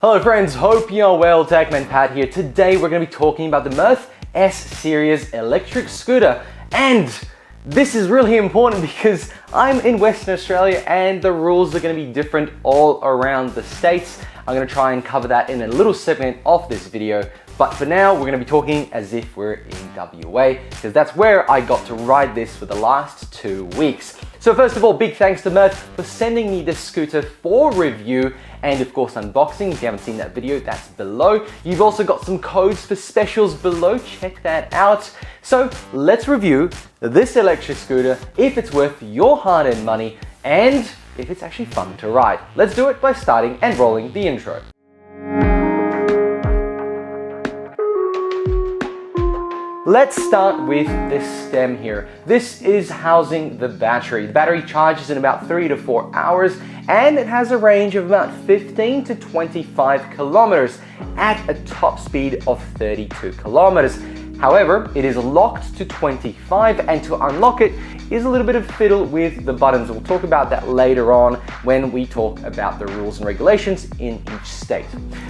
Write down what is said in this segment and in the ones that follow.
Hello friends, hope you're well. TechManPat here. Today we're going to be talking about the Mearth S Series electric scooter, and this is really important because I'm in Western Australia and the rules are going to be different all around the states. I'm going to try and cover that in a little segment of this video, but for now we're going to be talking as if we're in WA because that's where I got to ride this for the last 2 weeks. So first of all, big thanks to Mearth for sending me this scooter for review and of course unboxing. If you haven't seen that video, that's below. You've also got some codes for specials below, check that out. So let's review this electric scooter, if it's worth your hard-earned money and if it's actually fun to ride. Let's do it by starting and rolling the intro. Let's start with this stem here. This is housing the battery. The battery charges in about 3 to 4 hours and it has a range of about 15 to 25 kilometers at a top speed of 32 kilometers. However, it is locked to 25 and to unlock it is a little bit of fiddle with the buttons. We'll talk about that later on when we talk about the rules and regulations in each state.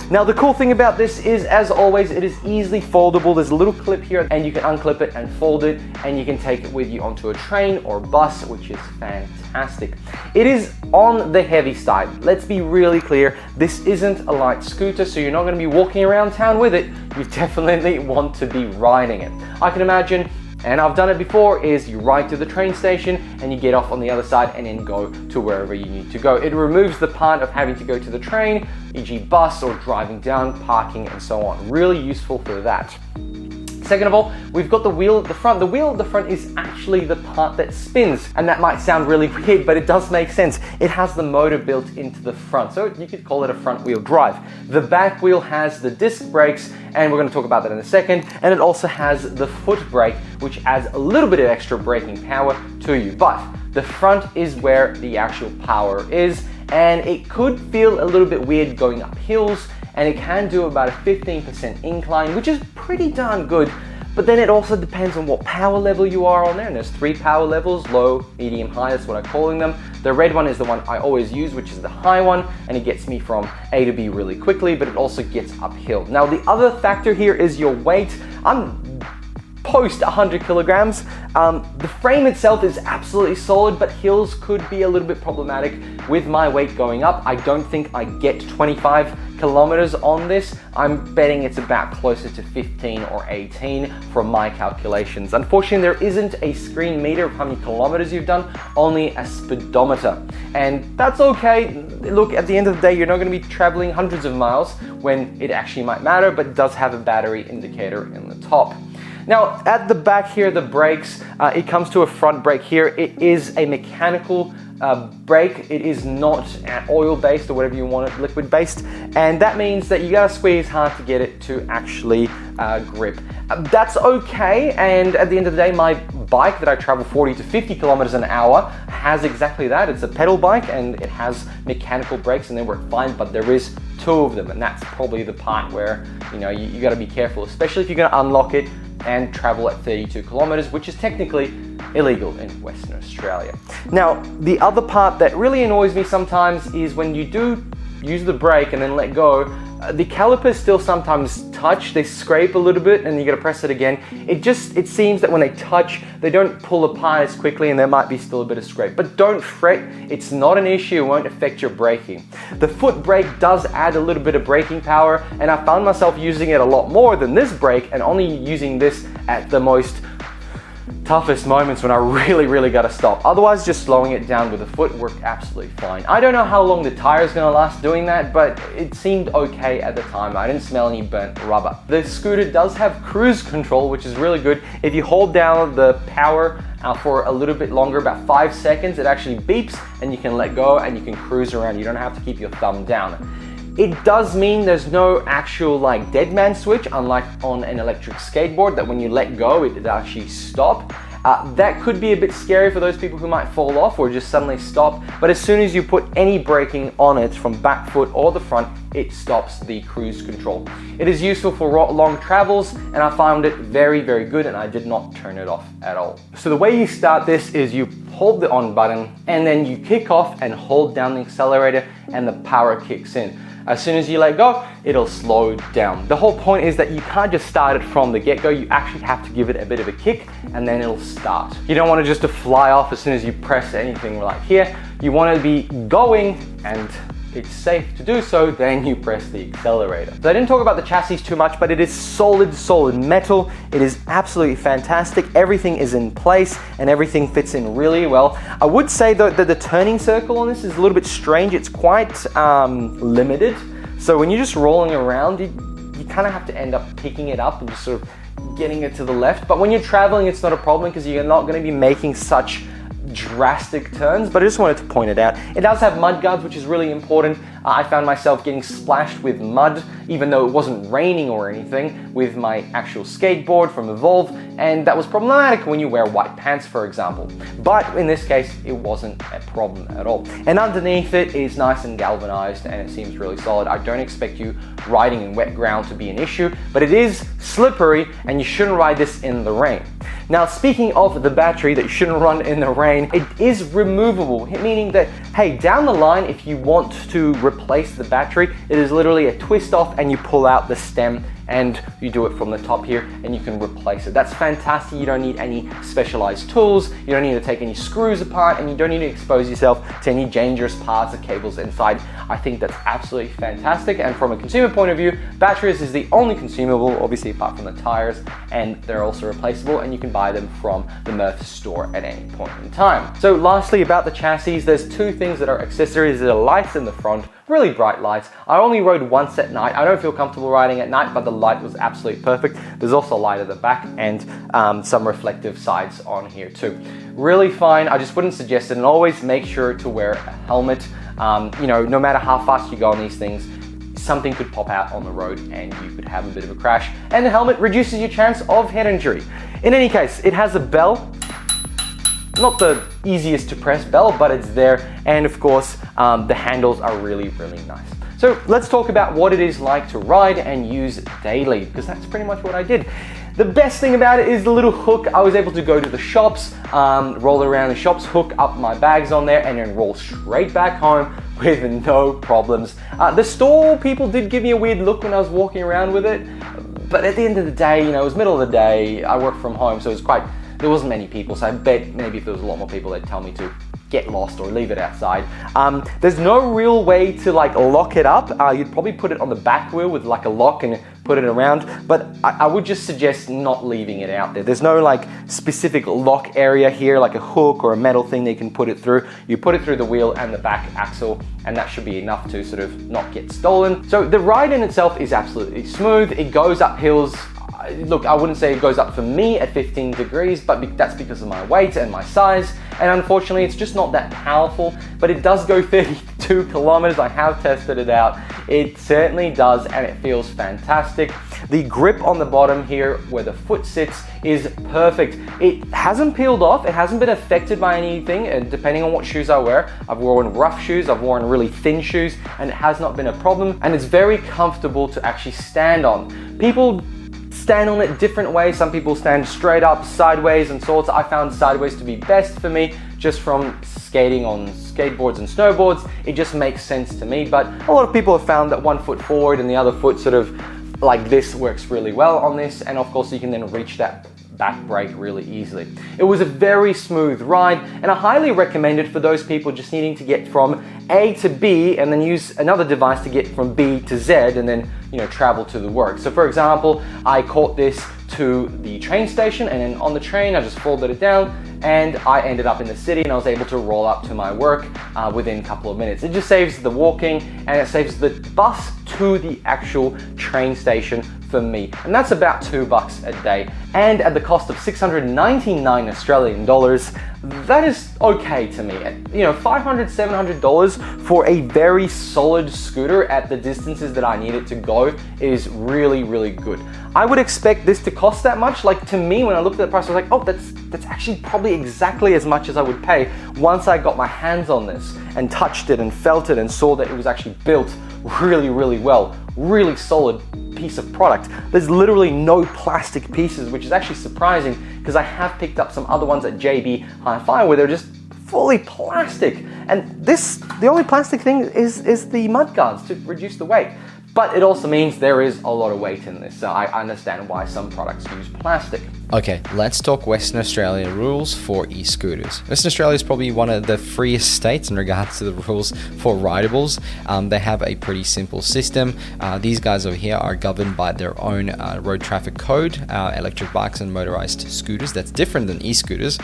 Now, the cool thing about this is, as always, it is easily foldable. There's a little clip here and you can unclip it and fold it and you can take it with you onto a train or bus, which is fantastic. It is on the heavy side. Let's be really clear. This isn't a light scooter, so you're not going to be walking around town with it. You definitely want to be riding it. I can imagine, and I've done it before, is you ride to the train station and you get off on the other side and then go to wherever you need to go. It removes the part of having to go to the train, e.g. bus or driving down, parking and so on. Really useful for that. Second of all, we've got the wheel at the front. The wheel at the front is actually the part that spins, and that might sound really weird, but it does make sense. It has the motor built into the front, so you could call it a front wheel drive. The back wheel has the disc brakes, and we're going to talk about that in a second, and it also has the foot brake, which adds a little bit of extra braking power to you. But the front is where the actual power is, and it could feel a little bit weird going up hills, and it can do about a 15% incline, which is pretty darn good. But then it also depends on what power level you are on there, and there's 3 power levels: low, medium, high. That's what I'm calling them. The red one is the one I always use, which is the high one, and it gets me from A to B really quickly, but it also gets uphill. Now, the other factor here is your weight. I'm post 100 kilograms. The frame itself is absolutely solid, but hills could be a little bit problematic with my weight going up. I don't think I get 25 kilometers on this. I'm betting it's about closer to 15 or 18 from my calculations. Unfortunately, there isn't a screen meter of how many kilometers you've done, only a speedometer. And that's okay. Look, at the end of the day, you're not going to be traveling hundreds of miles when it actually might matter, but it does have a battery indicator in the top. Now, at the back here, the brakes, it comes to a front brake here. It is a mechanical brake. It is not oil-based or whatever you want it, liquid-based. And that means that you gotta squeeze hard to get it to actually grip. That's okay, and at the end of the day, my bike that I travel 40 to 50 kilometers an hour has exactly that. It's a pedal bike and it has mechanical brakes and they work fine, but there is 2 of them, and that's probably the part where you gotta be careful, especially if you're gonna unlock it and travel at 32 kilometers, which is technically illegal in Western Australia. Now, the other part that really annoys me sometimes is when you do use the brake and then let go, the calipers still sometimes touch. They scrape a little bit and you gotta press it again. It seems that when they touch, they don't pull apart as quickly and there might be still a bit of scrape. But don't fret, it's not an issue, it won't affect your braking. The foot brake does add a little bit of braking power, and I found myself using it a lot more than this brake and only using this at the most toughest moments when I really gotta stop. Otherwise, just slowing it down with the foot worked absolutely fine. I don't know how long the tire is gonna last doing that, but it seemed okay at the time. I didn't smell any burnt rubber. The scooter does have cruise control, which is really good. If you hold down the power for a little bit longer, about 5 seconds, it actually beeps and you can let go and you can cruise around. You don't have to keep your thumb down. It does mean there's no actual dead man switch, unlike on an electric skateboard, that when you let go, it actually stop. That could be a bit scary for those people who might fall off or just suddenly stop, but as soon as you put any braking on it from back foot or the front, it stops the cruise control. It is useful for long travels, and I found it very good, and I did not turn it off at all. So the way you start this is you hold the on button and then you kick off and hold down the accelerator and the power kicks in. As soon as you let go, it'll slow down. The whole point is that you can't just start it from the get-go. You actually have to give it a bit of a kick and then it'll start. You don't want it just to fly off as soon as you press anything like here. You want to be going, and it's safe to do so, then you press the accelerator. So I didn't talk about the chassis too much, but it is solid metal. It is absolutely fantastic. Everything is in place and everything fits in really well. I would say though that the turning circle on this is a little bit strange. It's quite limited. So when you're just rolling around, you kind of have to end up picking it up and just sort of getting it to the left. But when you're traveling, it's not a problem because you're not going to be making such drastic turns, but I just wanted to point it out. It does have mud guards, which is really important. I found myself getting splashed with mud, even though it wasn't raining or anything, with my actual skateboard from Evolve, and that was problematic when you wear white pants, for example. But in this case, it wasn't a problem at all. And underneath it is nice and galvanized, and it seems really solid. I don't expect you riding in wet ground to be an issue, but it is slippery, and you shouldn't ride this in the rain. Now, speaking of the battery that you shouldn't run in the rain, it is removable, meaning that, hey, down the line, if you want to replace the battery, it is literally a twist off and you pull out the stem and you do it from the top here and you can replace it. That's fantastic. You don't need any specialized tools. You don't need to take any screws apart and you don't need to expose yourself to any dangerous parts or cables inside. I think that's absolutely fantastic. And from a consumer point of view, batteries is the only consumable, obviously apart from the tires, and they're also replaceable and you can buy them from the Mearth store at any point in time. So lastly, about the chassis, there's two things that are accessories. There are lights in the front, really bright lights. I only rode once at night. I don't feel comfortable riding at night, but the light was absolutely perfect. There's also a light at the back and some reflective sides on here too. Really fine. I just wouldn't suggest it, and always make sure to wear a helmet. You know, no matter how fast you go on these things, something could pop out on the road and you could have a bit of a crash, and the helmet reduces your chance of head injury. In any case, it has a bell. Not the easiest to press bell, but it's there. And of course, the handles are really, really nice. So let's talk about what it is like to ride and use daily, because that's pretty much what I did. The best thing about it is the little hook. I was able to go to the shops, roll around the shops, hook up my bags on there, and then roll straight back home with no problems. The store people did give me a weird look when I was walking around with it, but at the end of the day, you know, it was middle of the day. I work from home, so it was there wasn't many people, so I bet maybe if there was a lot more people, they'd tell me to get lost or leave it outside. There's no real way to like lock it up. You'd probably put it on the back wheel with like a lock and put it around, but I would just suggest not leaving it out there. There's no like specific lock area here, like a hook or a metal thing that you can put it through. You put it through the wheel and the back axle, and that should be enough to sort of not get stolen. So the ride in itself is absolutely smooth. It goes up hills. Look, I wouldn't say it goes up for me at 15 degrees, but that's because of my weight and my size. And unfortunately, it's just not that powerful, but it does go 32 kilometers. I have tested it out. It certainly does, and it feels fantastic. The grip on the bottom here, where the foot sits, is perfect. It hasn't peeled off. It hasn't been affected by anything, and depending on what shoes I wear. I've worn rough shoes, I've worn really thin shoes, and it has not been a problem. And it's very comfortable to actually stand on. People stand on it different ways. Some people stand straight up, sideways, and sorts. I found sideways to be best for me, just from skating on skateboards and snowboards. It just makes sense to me, but a lot of people have found that one foot forward and the other foot sort of like this works really well on this, and of course you can then reach that back brake really easily. It was a very smooth ride, and I highly recommend it for those people just needing to get from A to B and then use another device to get from B to Z and then, you know, travel to the work. So for example, I caught this to the train station, and then on the train I just folded it down and I ended up in the city, and I was able to roll up to my work within a couple of minutes. It just saves the walking and it saves the bus to the actual train station for me, and that's about $2 a day. And at the cost of 699 Australian dollars, that is okay to me. You know, $500, $700 for a very solid scooter at the distances that I need it to go is really, really good. I would expect this to cost that much. Like, to me, when I looked at the price, I was like, oh, that's actually probably exactly as much as I would pay once I got my hands on this and touched it and felt it and saw that it was actually built really, really well. Really solid piece of product. There's literally no plastic pieces, which is actually surprising because I have picked up some other ones at JB Hi-Fi where they're just fully plastic. And the only plastic thing is the mud guards to reduce the weight. But it also means there is a lot of weight in this, so I understand why some products use plastic. Okay, let's talk Western Australia rules for e-scooters. Western Australia is probably one of the freest states in regards to the rules for rideables. They have a pretty simple system. These guys over here are governed by their own road traffic code, electric bikes and motorized scooters. That's different than e-scooters,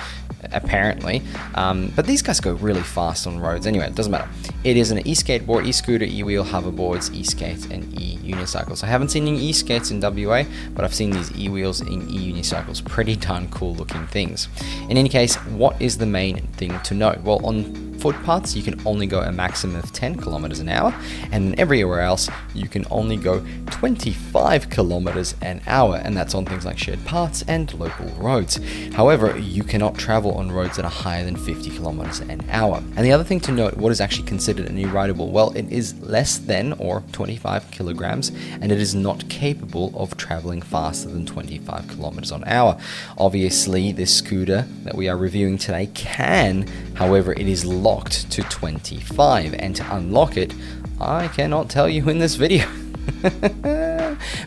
apparently. But these guys go really fast on roads. Anyway, it doesn't matter. It is an e-skateboard, e-scooter, e-wheel, hoverboards, e-skates, and e-unicycles. I haven't seen any e-skates in WA, but I've seen these e-wheels and e-unicycles. Pretty darn cool looking things. In any case, what is the main thing to note? Well, on footpaths, you can only go a maximum of 10 kilometers an hour, and everywhere else, you can only go 25 kilometers an hour, and that's on things like shared paths and local roads. However, you cannot travel on roads that are higher than 50 kilometers an hour. And the other thing to note, what is actually considered an e-rideable? Well, it is less than or 25 kilograms, and it is not capable of traveling faster than 25 kilometers an hour. Obviously, this scooter that we are reviewing today can, however, it is locked to 25, and to unlock it, I cannot tell you in this video.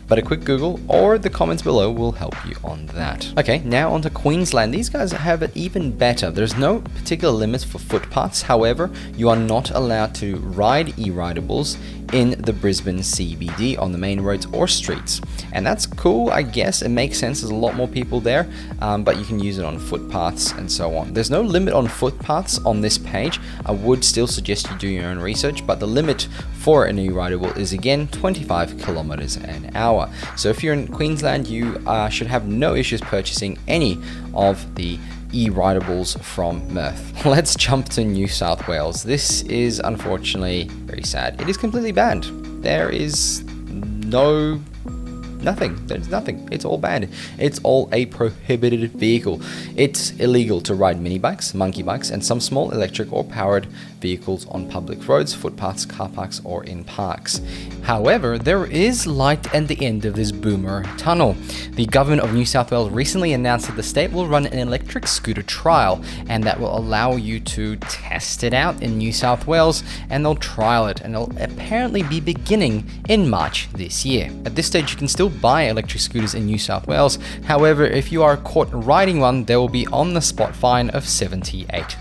But a quick Google or the comments below will help you on that. Okay, now on to Queensland. These guys have it even better. There's no particular limits for footpaths. However, you are not allowed to ride e-ridables in the Brisbane CBD on the main roads or streets. And that's cool, I guess. It makes sense. There's a lot more people there, but you can use it on footpaths and so on. There's no limit on footpaths on this page. I would still suggest you do your own research, but the limit for an e-ridable is again 25 kilometers an hour. So if you're in Queensland, you should have no issues purchasing any of the e-ridables from Mearth. Let's jump to New South Wales. This is unfortunately very sad. It is completely banned. There is nothing. There's nothing. It's all banned. It's all a prohibited vehicle. It's illegal to ride mini bikes, monkey bikes, and some small electric or powered vehicles on public roads, footpaths, car parks, or in parks. However, there is light at the end of this boomer tunnel. The government of New South Wales recently announced that the state will run an electric scooter trial, and that will allow you to test it out in New South Wales, and they'll trial it, and it'll apparently be beginning in March this year. At this stage, you can still buy electric scooters in New South Wales. However, if you are caught riding one, there will be on-the-spot fine of $78.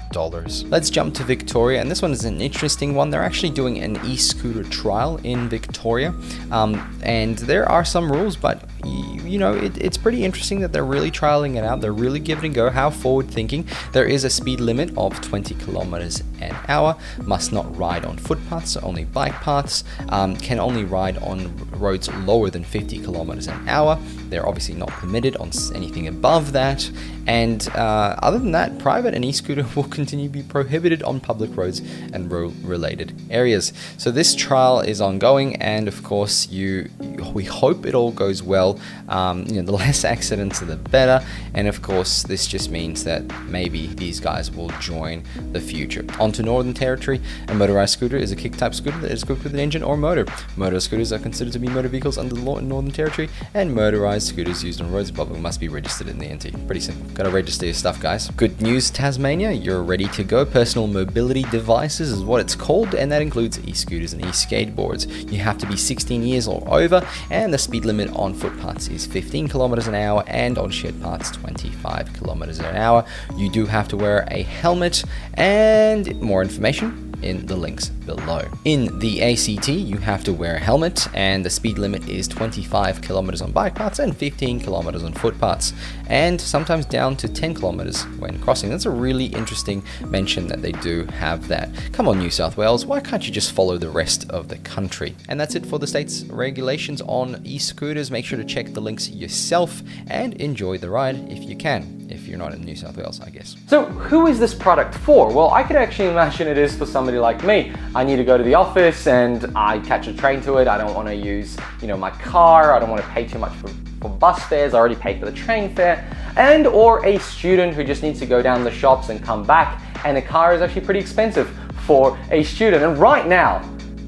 Let's jump to Victoria, and this one is an interesting one. They're actually doing an e-scooter trial in Victoria, and there are some rules, but you know, it's pretty interesting that they're really trialing it out. They're really giving it a go. How forward thinking. There is a speed limit of 20 kilometers an hour, must not ride on footpaths, so only bike paths, can only ride on roads lower than 50 kilometers an hour. They're obviously not permitted on anything above that. And other than that, private and e-scooter will continue to be prohibited on public roads and road-related areas. So this trial is ongoing, and of course, we hope it all goes well. The less accidents, the better. And of course, this just means that maybe these guys will join the future. Onto Northern Territory, a motorized scooter is a kick-type scooter that is equipped with an engine or motor. Motor scooters are considered to be motor vehicles under the law in Northern Territory, and motorized scooters used on roads above must be registered in the NT. Pretty simple. Gotta register your stuff, guys. Good news, Tasmania, you're ready to go. Personal mobility devices is what it's called, and that includes e-scooters and e-skateboards. You have to be 16 years or over, and the speed limit on footpaths is 15 kilometers an hour, and on shared paths 25 kilometers an hour. You do have to wear a helmet, and more information in the links below. In the ACT, you have to wear a helmet, and the speed limit is 25 kilometers on bike paths and 15 kilometers on footpaths, and sometimes down to 10 kilometers when crossing. That's a really interesting mention that they do have that. Come on, New South Wales, why can't you just follow the rest of the country? And that's it for the state's regulations on e-scooters. Make sure to check the links yourself and enjoy the ride if you can. If you're not in New South Wales, I guess. So who is this product for? Well, I could actually imagine it is for somebody like me. I need to go to the office and I catch a train to it. I don't want to use, my car. I don't want to pay too much for bus fares. I already paid for the train fare. And or a student who just needs to go down the shops and come back, and a car is actually pretty expensive for a student. And right now,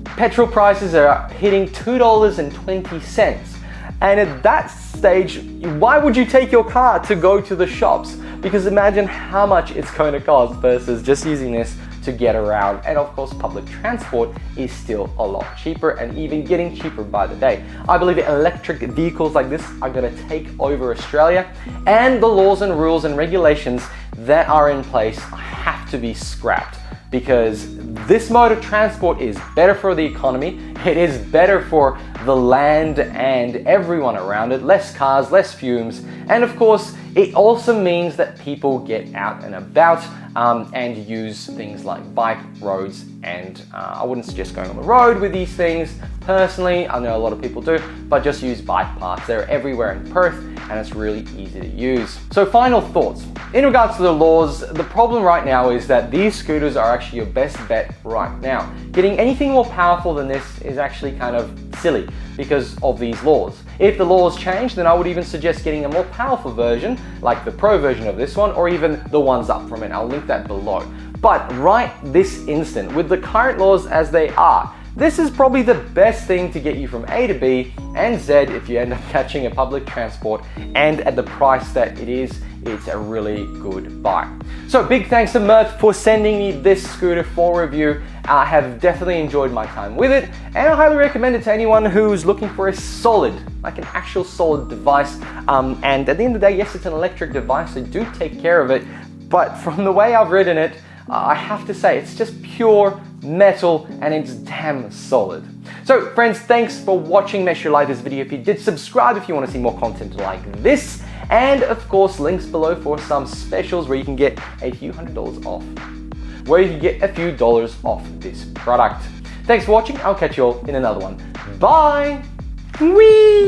petrol prices are hitting $2.20. And at that stage, why would you take your car to go to the shops? Because imagine how much it's going to cost versus just using this to get around. And of course, public transport is still a lot cheaper and even getting cheaper by the day. I believe electric vehicles like this are going to take over Australia, and the laws and rules and regulations that are in place have to be scrapped, because this mode of transport is better for the economy, it is better for the land and everyone around it, less cars, less fumes, and of course, it also means that people get out and about and use things like bike roads, and I wouldn't suggest going on the road with these things. Personally, I know a lot of people do, but just use bike paths. They're everywhere in Perth and it's really easy to use. So final thoughts. In regards to the laws, the problem right now is that these scooters are actually your best bet right now. Getting anything more powerful than this is actually kind of silly because of these laws. If the laws change, then I would even suggest getting a more powerful version, like the Pro version of this one, or even the ones up from it. I'll link that below. But right this instant, with the current laws as they are, this is probably the best thing to get you from A to B and Z if you end up catching a public transport, and at the price that it is, it's a really good buy. So big thanks to Mearth for sending me this scooter for review. I have definitely enjoyed my time with it, and I highly recommend it to anyone who's looking for a solid, like an actual solid device. And at the end of the day, yes, it's an electric device, so do take care of it. But from the way I've ridden it, I have to say it's just pure metal and it's damn solid. So friends, thanks for watching. Make sure you like this video if you did, subscribe if you want to see more content like this, and of course links below for some specials where you can get a few $100s off, where you can get a few dollars off this product. Thanks for watching. I'll catch you all in another one. Bye. Whee!